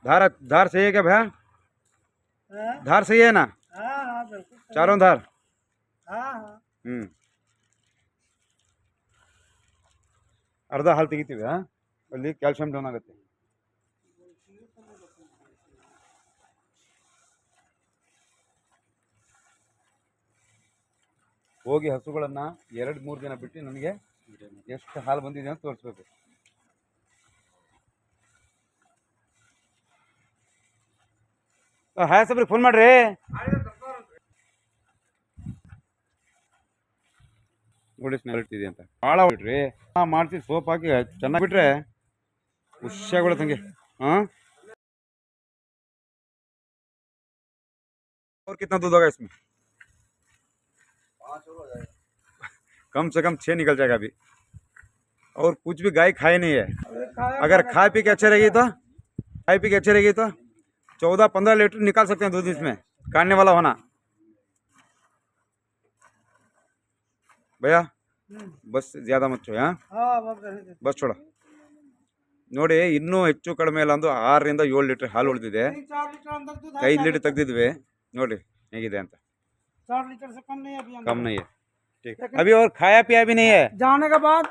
धार धार सही है क्या भैया? धार सही है ना? हाँ बिल्कुल चारों धार? हाँ अर्ध हाल ತೆಗಿತೀವಿ ಅಲ್ಲಿ ಕ್ಯಾಲ್ಸಿಯಂ ಡೌನ್ ಆಗುತ್ತೆ. ಹೋಗಿ ಹಸುಗಳನ್ನ 2-3 ದಿನ ಬಿಟ್ಟು ನನಗೆ ಎಷ್ಟು ಹಾಲು ಬಂದಿದೆ ಅಂತ ತೋರಿಸ್ಬೇಕು. ಹಾಯ್ ಸಾಬ್ರಿಗೆ ಫೋನ್ ಮಾಡ್ರಿ. ನೋಡಿ ಸ್ಮೆಲ್ ಇಟ್ಟಿದೆ ಅಂತ ಭಾಳ ಬಿಡ್ರಿ ಮಾಡ್ತೀವಿ. ಸೋಪ್ ಹಾಕಿ ಚೆನ್ನಾಗಿ ಬಿಟ್ರೆ ಖುಷಿಯಾಗಿ ಹಂಗೆ. और कितना दूध होगा इसमें? कम से कम 6 निकल जाएगा अभी. और कुछ भी गाय खाए नहीं है. अगर खा पी के अच्छे रहेगी तो 14-15 लीटर निकाल सकते हैं दूध इसमें. काटने वाला होना भैया. बस ज़्यादा मत छो. बस छोड़ो. ನೋಡಿ ಇನ್ನೂ ಹೆಚ್ಚು ಕಡಿಮೆ ಇಲ್ಲ ಅಂದು 6ರಿಂದ 7 ಲೀಟರ್ ಹಾಲು ಉಳಿದಿದೆ. 5 ಲೀಟರ್ ತೆಗೆದಿದ್ವಿ ನೋಡ್ರಿ ಹೇಗಿದೆ ಅಂತ. 4 लीटर से कम नहीं है अभी. कम नहीं है. ठीक है. अभी और खाया पिया भी नहीं है. जाने के बाद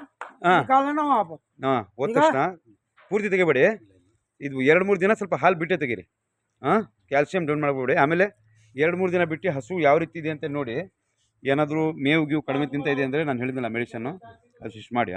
निकाल लेना वहाँ पर. ಹೋದ ತಕ್ಷಣ ಪೂರ್ತಿ ತೆಗಿಬೇಡಿ. ಇದು 2-3 ದಿನ ಸ್ವಲ್ಪ ಹಾಲು ಬಿಟ್ಟೆ ತೆಗೀರಿ. ಕ್ಯಾಲ್ಸಿಯಂ ಡೌನ್ ಮಾಡ್ಬಿಡಿ. ಆಮೇಲೆ 2-3 ದಿನ ಬಿಟ್ಟು ಹಸು ಯಾವ ರೀತಿ ಇದೆ ಅಂತ ನೋಡಿ. ಏನಾದರೂ ಮೇವು ಗೀವು ಕಡಿಮೆ ತಿಂತ ಇದೆ ಅಂದರೆ ನಾನು ಹೇಳಿದ್ನಲ್ಲ ಮೆಡಿಸನ್ನು ಅದು ಶಿಫ್ಟ್ ಮಾಡಿ.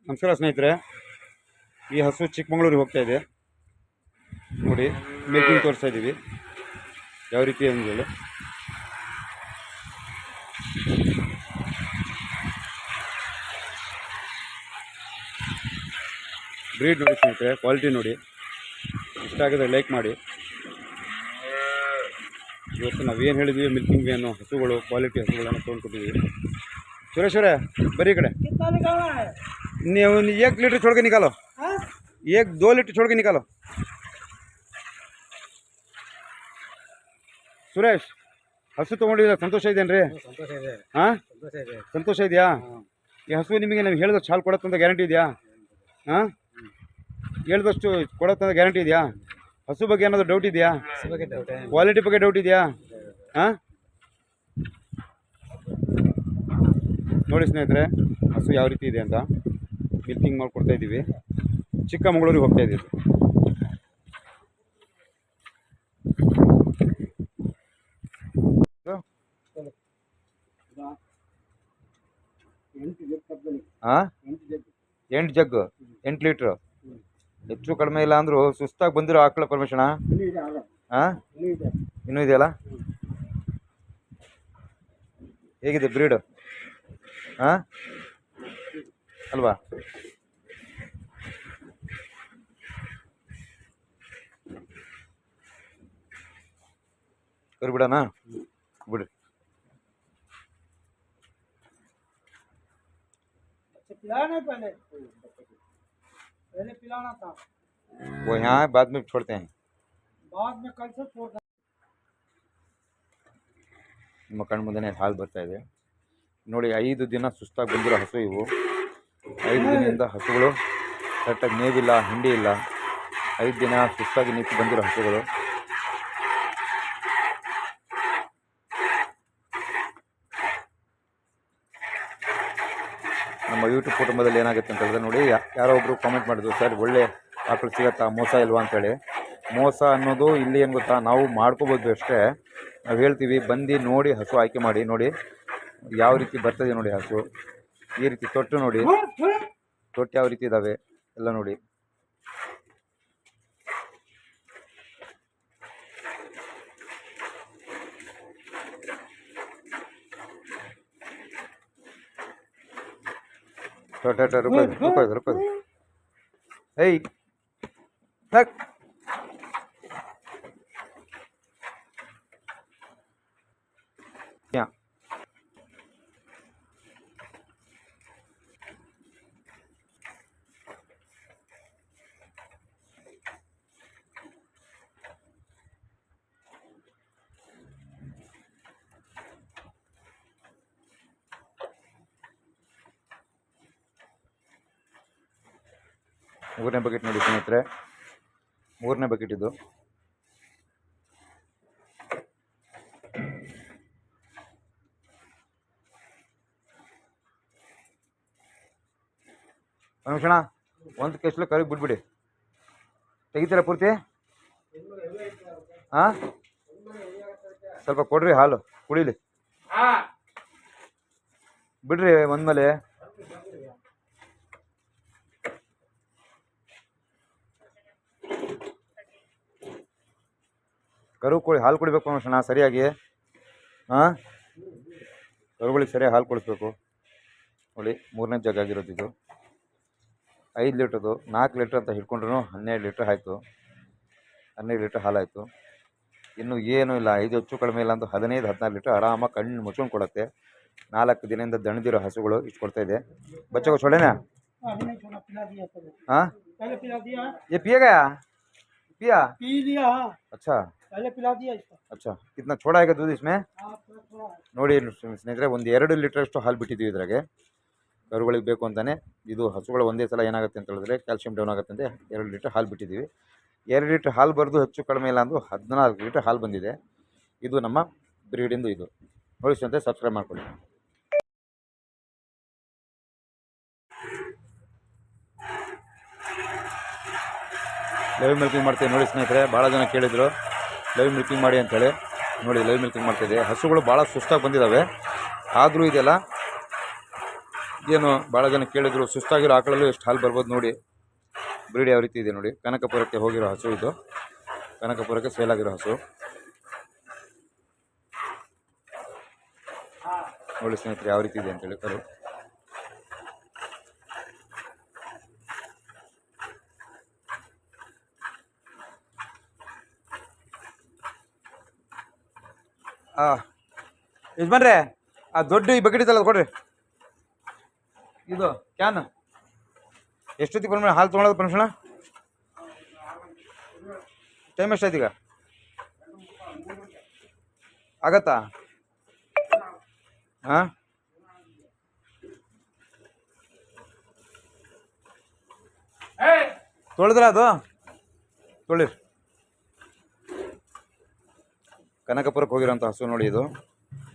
ನಮಸ್ಕಾರ ಸ್ನೇಹಿತರೆ. ಈ ಹಸು ಚಿಕ್ಕಮಗಳೂರಿಗೆ ಹೋಗ್ತಾ ಇದೆ ನೋಡಿ. ಮಿಲ್ಕಿಂಗ್ ತೋರಿಸ್ತಾ ಇದ್ದೀವಿ ಯಾವ ರೀತಿ ಅಂದೇಳಿ. ಬ್ರೀಡ್ ನೋಡಿ ಸ್ನೇಹಿತರೆ, ಕ್ವಾಲಿಟಿ ನೋಡಿ. ಇಷ್ಟ ಆಗಿದ್ರೆ ಲೈಕ್ ಮಾಡಿ. ಇವತ್ತು ನಾವೇನು ಹೇಳಿದ್ವಿ ಮಿಲ್ಕಿಂಗ್ ವೇನು ಹಸುಗಳು ಕ್ವಾಲಿಟಿ ಹಸುಗಳನ್ನು ತೊಗೊಂಡ್ಕೊಟ್ಟಿದ್ದೀವಿ. ಸುರೇಶ್ವರೇ ಬರೀ ಕಡೆ ನೀವು 1 लीटर छोड़ के निकालो. 1-2 लीटर छोड़ के निकालो. ಸುರೇಶ್ ಹಸು ತೊಗೊಂಡಿದ್ರೆ ಸಂತೋಷ ಇದೆಯೇನ್ರಿ? ಸಂತೋಷ ಇದೆಯಾ? ಈ ಹಸು ನಿಮಗೆ ನಾವು ಹೇಳಿದಷ್ಟು ಹಾಲು ಕೊಡುತ್ತಂತ ಗ್ಯಾರಂಟಿ ಇದೆಯಾ? ಹೇಳಿದಷ್ಟು ಕೊಡುತ್ತಂತ ಗ್ಯಾರಂಟಿ ಇದೆಯಾ? ಹಸು ಬಗ್ಗೆ ಏನಾದರೂ ಡೌಟ್ ಇದೆಯಾ? ಕ್ವಾಲಿಟಿ ಬಗ್ಗೆ ಡೌಟ್ ಇದೆಯಾ? ನೋಡಿ ಸ್ನೇಹಿತರೆ ಹಸು ಯಾವ ರೀತಿ ಇದೆ ಅಂತ ಮಿಲ್ಕಿಂಗ್ ಮಾಡಿಕೊಡ್ತಾ ಇದ್ದೀವಿ. ಚಿಕ್ಕಮಗಳೂರಿಗೆ ಹೋಗ್ತಾ ಇದ್ದೀವಿ. ಹಾಂ 8 ಜಗ್ಗು 8 ಲೀಟ್ರು. ಹೆಚ್ಚು ಕಡಿಮೆ ಇಲ್ಲ ಅಂದರೂ ಸುಸ್ತಾಗಿ ಬಂದಿರೋ ಆಕಳ ಪರ್ಮಿಷನಾ? ಇನ್ನೂ ಇದೆಯಲ್ಲ. ಹೇಗಿದೆ ಬ್ರೀಡು? ಅಲ್ವಾ? ಕರಿ ಬಿಡೋಣ ಬಿಡ್ರಿ. वो यहाँ बाद में छोड़ते हैं. ನಿಮ್ಮ ಕಣ್ಣು ಮುಂದೆ ಹಾಲು ಬರ್ತಾ ಇದೆ ನೋಡಿ. 5 ದಿನ ಸುಸ್ತಾಗಿ ಬಂದಿರೋ ಹಸು ಇವು. 5 ದಿನದಿಂದ ಹಸುಗಳು ಕರೆಕ್ಟಾಗಿ ಮೇವಿಲ್ಲ, ಹಿಂಡಿ ಇಲ್ಲ. 5 ದಿನ ಸುಸ್ತಾಗಿ ನಿಂತು ಬಂದಿರೋ ಹಸುಗಳು. ನಮ್ಮ ಯೂಟ್ಯೂಬ್ ಕುಟುಂಬದಲ್ಲಿ ಏನಾಗುತ್ತೆ ಅಂತ ಹೇಳಿದ್ರೆ ನೋಡಿ, ಯಾರೋ ಒಬ್ಬರು ಕಾಮೆಂಟ್ ಮಾಡಿದ್ರು, ಸರ್ ಒಳ್ಳೆ ಆಕಳು ಸಿಗತ್ತಾ, ಮೋಸ ಇಲ್ವಾ ಅಂತೇಳಿ. ಮೋಸ ಅನ್ನೋದು ಇಲ್ಲಿ ಏನು ಗೊತ್ತಾ, ನಾವು ಮಾಡ್ಕೋಬೋದು ಅಷ್ಟೇ. ನಾವು ಹೇಳ್ತೀವಿ ಬಂದು ನೋಡಿ ಹಸು ಆಯ್ಕೆ ಮಾಡಿ. ನೋಡಿ ಯಾವ ರೀತಿ ಬರ್ತದೆ ನೋಡಿ ಹಸು. ಈ ರೀತಿ ತೊಟ್ಟು ನೋಡಿ, ತೊಟ್ಟು ಯಾವ ರೀತಿ ಇದ್ದಾವೆ ಎಲ್ಲ ನೋಡಿ. रुको. Hey, tag. ಮೂರನೇ ಬಕೆಟ್ ನೋಡಿ ಸ್ನೇಹಿತರೆ, ಮೂರನೇ ಬಕೆಟ್ ಇದು. ರಮೇಶಣ್ಣ ಒಂದು ಕೆಸ್ಲು ಕರಿಗೆ ಬಿಟ್ಬಿಡಿ, ತೆಗಿತೀರಾ ಪೂರ್ತಿ? ಹಾಂ, ಸ್ವಲ್ಪ ಕೊಡ್ರಿ ಹಾಲು ಕುಡೀಲಿ, ಬಿಡ್ರಿ ಒಂದ್ಮೇಲೆ. ಕರು ಕೊಡಿ, ಹಾಲು ಕುಡಿಬೇಕು ರಮೇಶಣ್ಣ ಸರಿಯಾಗಿ. ಹಾಂ, ಕರುಗಳಿಗೆ ಸರಿಯಾಗಿ ಹಾಲು ಕುಡಿಸ್ಬೇಕು ನೋಡಿ. ಮೂರನೇ ಜಗ್ ಆಗಿರೋದು ಇದು. 5 ಲೀಟ್ರದು, 4 ಲೀಟ್ರ್ ಅಂತ ಹಿಡ್ಕೊಂಡ್ರು 12 ಲೀಟ್ರ್ ಆಯಿತು. 12 ಲೀಟ್ರ್ ಹಾಲಾಯಿತು. ಇನ್ನು ಏನೂ ಇಲ್ಲ, 5 ಹೆಚ್ಚು ಕಡಿಮೆ ಇಲ್ಲ ಅಂತ 15-14 ಲೀಟ್ರ್ ಆರಾಮಾಗಿ ಕಣ್ಣು ಮುಚ್ಕೊಂಡು ಕೊಡುತ್ತೆ. 4 ದಿನದಿಂದ ದಣಿದಿರೋ ಹಸುಗಳು ಇಷ್ಟು ಕೊಡ್ತಾಯಿದೆ. ಬಚ್ಚೋ छोड़े अभी नहीं छोड़ा, पिला दिया सब। हाँ, पहले पिला दिया, ये पिए गया, पिया? पी लिया। हाँ, अच्छा पहले पिला दिया इसको। अच्छा, कितना छोड़ा है दूध इसमें? हाँ, थोड़ा थोड़ा है। ನೋಡಿ ಸ್ನೇಹಿತರೆ, ಒಂದು 2 ಲೀಟ್ರಷ್ಟು ಹಾಲು ಬಿಟ್ಟಿದ್ದೀವಿ ಇದ್ರಾಗೆ. ಕರುಗಳಿಗೆ ಬೇಕು ಅಂತಲೇ. ಇದು ಹಸುಗಳು ಒಂದೇ ಸಲ ಏನಾಗುತ್ತೆ ಅಂತ ಹೇಳಿದ್ರೆ ಕ್ಯಾಲ್ಸಿಯಂ ಡೌನ್ ಆಗುತ್ತೆ ಅಂತ 2 ಲೀಟ್ರ್ ಹಾಲು ಬಿಟ್ಟಿದ್ದೀವಿ. 2 ಲೀಟ್ರ್ ಹಾಲು ಬರೆದು ಹೆಚ್ಚು ಕಡಿಮೆ ಇಲ್ಲ ಅಂದು 14 ಲೀಟ್ರ್ ಹಾಲು ಬಂದಿದೆ. ಇದು ನಮ್ಮ ಬ್ರೀಡಿಂದು. ಇದು ನೋಡಿ ಸ್ನೇಹಿತರೆ, ಸಬ್ಸ್ಕ್ರೈಬ್ ಮಾಡ್ಕೊಳ್ಳಿ. ಲೈವ್ ಮಿಲ್ಕಿಂಗ್ ಮಾಡ್ತೀವಿ ನೋಡಿ ಸ್ನೇಹಿತರೆ. ಭಾಳ ಜನ ಕೇಳಿದರು ಲೈವ್ ಮಿಲ್ಕಿಂಗ್ ಮಾಡಿ ಅಂತೇಳಿ. ನೋಡಿ ಲೈವ್ ಮಿಲ್ಕಿಂಗ್ ಮಾಡ್ತಿದ್ದೆ. ಹಸುಗಳು ಭಾಳ ಸುಸ್ತಾಗಿ ಬಂದಿದ್ದಾವೆ, ಆದರೂ ಇದೆಲ್ಲ ಏನು ಭಾಳ ಜನ ಕೇಳಿದರು. ಸುಸ್ತಾಗಿರೋ ಆಕಳಲ್ಲೂ ಎಷ್ಟು ಹಾಲು ಬರ್ಬೋದು ನೋಡಿ. ಬ್ರೀಡ್ ಯಾವ ರೀತಿ ಇದೆ ನೋಡಿ. ಕನಕಪುರಕ್ಕೆ ಹೋಗಿರೋ ಹಸು ಇದು, ಕನಕಪುರಕ್ಕೆ ಸೇಲ್ ಆಗಿರೋ ಹಸು ನೋಡಿ ಸ್ನೇಹಿತರೆ ಯಾವ ರೀತಿ ಇದೆ ಅಂತೇಳಿ ಕರು. ಯಜಮಾನ್ರೆ, ಆ ದೊಡ್ಡ ಈ ಬಕೆಟ್ ಇತ್ತಲ್ಲ ಅದು ಕೊಡ್ರಿ. ಇದು ಕ್ಯಾನ್ ಎಷ್ಟೊತ್ತಿಗೆ ಪರ್ಮಿಷನ್ ಹಾಲು ತೊಗೊಳೋದು ಪರ್ಮಿಷಣ? ಟೈಮ್ ಎಷ್ಟಾಯ್ತು ಈಗ? ಆಗತ್ತಾ? ಹಾಂ, ತೊಳೆದ್ರ ಅದು? ತೊಳಿರಿ. ಕನಕಪುರಕ್ಕೆ ಹೋಗಿರೋಂಥ ಹಸು ನೋಡಿ. ಇದು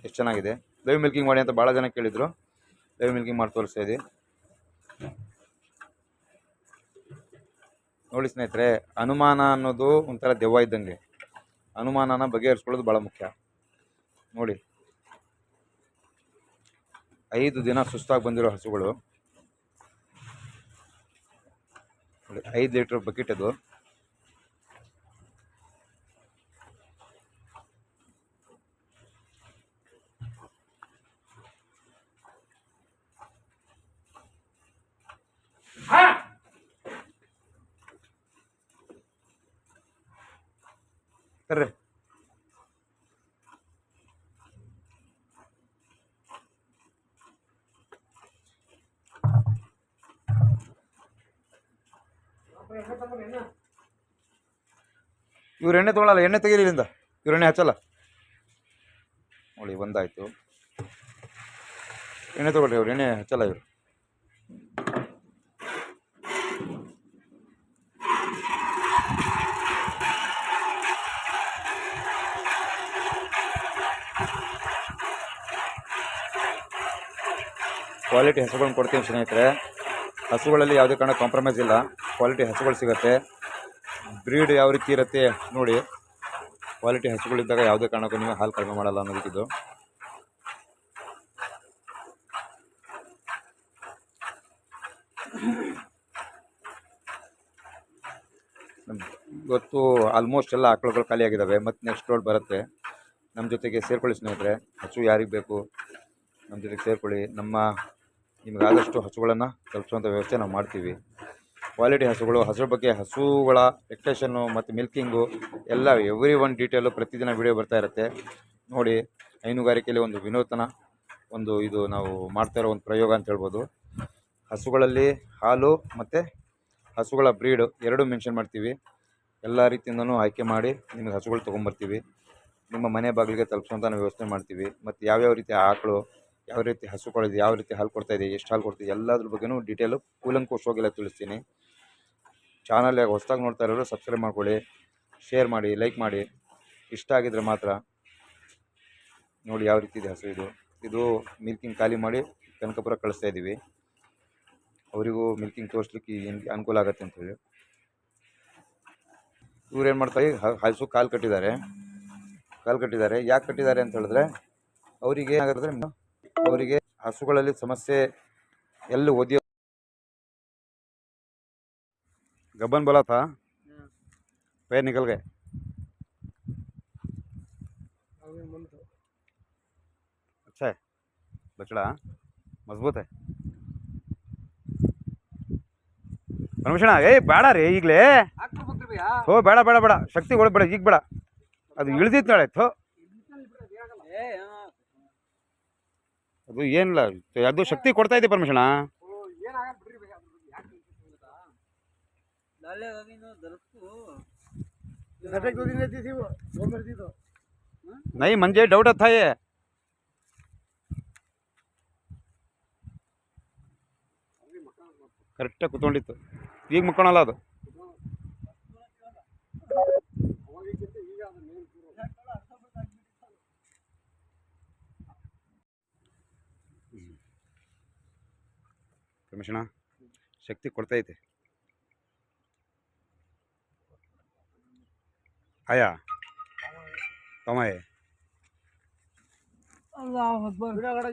ಎಷ್ಟು ಚೆನ್ನಾಗಿದೆ. ಲೈವ್ ಮಿಲ್ಕಿಂಗ್ ಮಾಡಿ ಅಂತ ಭಾಳ ಜನ ಕೇಳಿದರು. ಲೈವ್ ಮಿಲ್ಕಿಂಗ್ ಮಾಡಿ ತೋರಿಸ್ತಾ ಇದೆ ನೋಡಿ ಸ್ನೇಹಿತರೆ. ಅನುಮಾನ ಅನ್ನೋದು ಒಂಥರ ದೆವ್ವ ಇದ್ದಂಗೆ. ಅನುಮಾನನ ಬಗೆಹರಿಸ್ಕೊಳ್ಳೋದು ಭಾಳ ಮುಖ್ಯ ನೋಡಿ. 5 ದಿನ ಸುಸ್ತಾಗಿ ಬಂದಿರೋ ಹಸುಗಳು. 5 ಲೀಟ್ರ್ ಬಕೆಟ್ ಅದು. ಕರ್ರಿ ಇವ್ರು ಎಣ್ಣೆ ತೊಗೊಳಲ್ಲ, ಎಣ್ಣೆ ತೆಗೀರಿ ಇಲ್ಲಿಂದ. ಇವ್ರು ಎಣ್ಣೆ ಹಚ್ಚಲ್ಲ ನೋಡಿ. ಒಂದಾಯಿತು, ಎಣ್ಣೆ ತೊಗೊಳ್ರಿ. ಅವ್ರು ಎಣ್ಣೆ ಹಚ್ಚಲ್ಲ ಇವರು. ಕ್ವಾಲಿಟಿ ಹಸುಗಳನ್ನ ಕೊಡ್ತೀನಿ ಸ್ನೇಹಿತರೆ. ಹಸುಗಳಲ್ಲಿ ಯಾವುದೇ ಕಾರಣ ಕಾಂಪ್ರಮೈಸ್ ಇಲ್ಲ. ಕ್ವಾಲಿಟಿ ಹಸುಗಳು ಸಿಗುತ್ತೆ. ಬ್ರೀಡ್ ಯಾವ ರೀತಿ ಇರುತ್ತೆ ನೋಡಿ. ಕ್ವಾಲಿಟಿ ಹಸುಗಳಿದ್ದಾಗ ಯಾವುದೇ ಕಾರಣಕ್ಕೂ ನೀವು ಹಾಲು ಕಡಿಮೆ ಮಾಡಲ್ಲ ಅನ್ನೋದಕ್ಕಿದ್ದು. ಇವತ್ತು ಆಲ್ಮೋಸ್ಟ್ ಎಲ್ಲ ಆಕಳುಗಳು ಖಾಲಿಯಾಗಿದ್ದಾವೆ. ಮತ್ತು ನೆಕ್ಸ್ಟ್ ಲೋಡ್ ಬರುತ್ತೆ. ನಮ್ಮ ಜೊತೆಗೆ ಸೇರ್ಕೊಳ್ಳಿ ಸ್ನೇಹಿತರೆ. ಹಸು ಯಾರಿಗೆ ಬೇಕು ನಮ್ಮ ಜೊತೆಗೆ ಸೇರ್ಕೊಳ್ಳಿ. ನಿಮಗೆ ಆದಷ್ಟು ಹಸುಗಳನ್ನು ತಲುಪಿಸುವಂಥ ವ್ಯವಸ್ಥೆ ನಾವು ಮಾಡ್ತೀವಿ. ಕ್ವಾಲಿಟಿ ಹಸುಗಳು, ಹಸುಗಳ ಬಗ್ಗೆ, ಹಸುಗಳ ಎಕ್ಸ್ಟೇಷನ್ನು ಮತ್ತು ಮಿಲ್ಕಿಂಗು ಎಲ್ಲ ಎವ್ರಿ ಒನ್ ಡೀಟೇಲು ಪ್ರತಿದಿನ ವಿಡಿಯೋ ಬರ್ತಾ ಇರುತ್ತೆ ನೋಡಿ. ಹೈನುಗಾರಿಕೆಯಲ್ಲಿ ಒಂದು ವಿನೂತನ ಇದು ನಾವು ಮಾಡ್ತಾ ಇರೋ ಒಂದು ಪ್ರಯೋಗ ಅಂತ ಹೇಳ್ಬೋದು. ಹಸುಗಳಲ್ಲಿ ಹಾಲು ಮತ್ತು ಹಸುಗಳ ಬ್ರೀಡು ಎರಡೂ ಮೆನ್ಷನ್ ಮಾಡ್ತೀವಿ. ಎಲ್ಲ ರೀತಿಯಿಂದನೂ ಆಯ್ಕೆ ಮಾಡಿ ನಿಮಗೆ ಹಸುಗಳು ತೊಗೊಂಬರ್ತೀವಿ. ನಿಮ್ಮ ಮನೆ ಬಾಗಿಲಿಗೆ ತಲುಪಿಸುವಂಥ ನಾವು ವ್ಯವಸ್ಥೆ ಮಾಡ್ತೀವಿ. ಮತ್ತು ಯಾವ್ಯಾವ ರೀತಿ ಆಕಳು, ಯಾವ ರೀತಿ ಹಸುಗಳಿದೆ, ಯಾವ ರೀತಿ ಹಾಲು ಕೊಡ್ತಾಯಿದೆ, ಎಷ್ಟು ಹಾಲು ಕೊಡ್ತಿದೆ, ಎಲ್ಲದ್ರ ಬಗ್ಗೆಯೂ ಡೀಟೇಲು ಕೂಲಂಕುಷವಾಗೆಲ್ಲ ತಿಳಿಸ್ತೀನಿ. ಚಾನಲ್ ಹೊಸ್ದಾಗಿ ನೋಡ್ತಾ ಇರೋರು ಸಬ್ಸ್ಕ್ರೈಬ್ ಮಾಡ್ಕೊಳ್ಳಿ, ಶೇರ್ ಮಾಡಿ, ಲೈಕ್ ಮಾಡಿ. ಇಷ್ಟ ಆಗಿದ್ರೆ ಮಾತ್ರ. ನೋಡಿ ಯಾವ ರೀತಿ ಇದೆ ಹಸು. ಇದು ಮಿಲ್ಕಿಂಗ್ ಖಾಲಿ ಮಾಡಿ ಕನಕಪುರ ಕಳಿಸ್ತಾ ಇದ್ದೀವಿ. ಅವರಿಗೂ ಮಿಲ್ಕಿಂಗ್ ತೋರಿಸ್ಲಿಕ್ಕೆ ಅನುಕೂಲ ಆಗುತ್ತೆ ಅಂತೇಳಿ. ಇವ್ರು ಏನು ಮಾಡ್ತಾರೆ, ಹಸು ಕಾಲು ಕಟ್ಟಿದ್ದಾರೆ. ಯಾಕೆ ಕಟ್ಟಿದ್ದಾರೆ ಅಂತ ಹೇಳಿದ್ರೆ ಅವರಿಗೆ ಏನಾಗುತ್ತೆ, ಅವರಿಗೆ ಹಸುಗಳಲ್ಲಿ ಸಮಸ್ಯೆ ಎಲ್ಲಿ ಓದಿಯೋ गबन बोला था, पैर निकल गए। अच्छा है बछड़ा, मजबूत है। परमिशन ಏ ಬೇಡ ರೀ ಈಗಲೇ. ಥೋ ಬೇಡ ಬೇಡ ಬೇಡ, ಶಕ್ತಿ ಕೊಡ ಬೇಡ, ಈಗ ಬೇಡ. ಅದು ಇಳಿದಿತ್ತು ನಾಳೆ. ಥೋ ಅದು ಏನಿಲ್ಲ, ಅದು ಶಕ್ತಿ ಕೊಡ್ತಾ ಇದೆ ಪರ್ಮಿಷನಾ. नहीं मंजे डाउट था ये ಕರೆಕ್ಟಾಗಿ ಕೂತ್ಕೊಂಡಿತ್ತು. ಈಗ ಮುಕ್ಕೊಳಲ್ಲ ಅದು. ಕಮಿಷನ ಶಕ್ತಿ ಕೊಡ್ತೈತೆ. आया कमाए अल्लाह अकबर।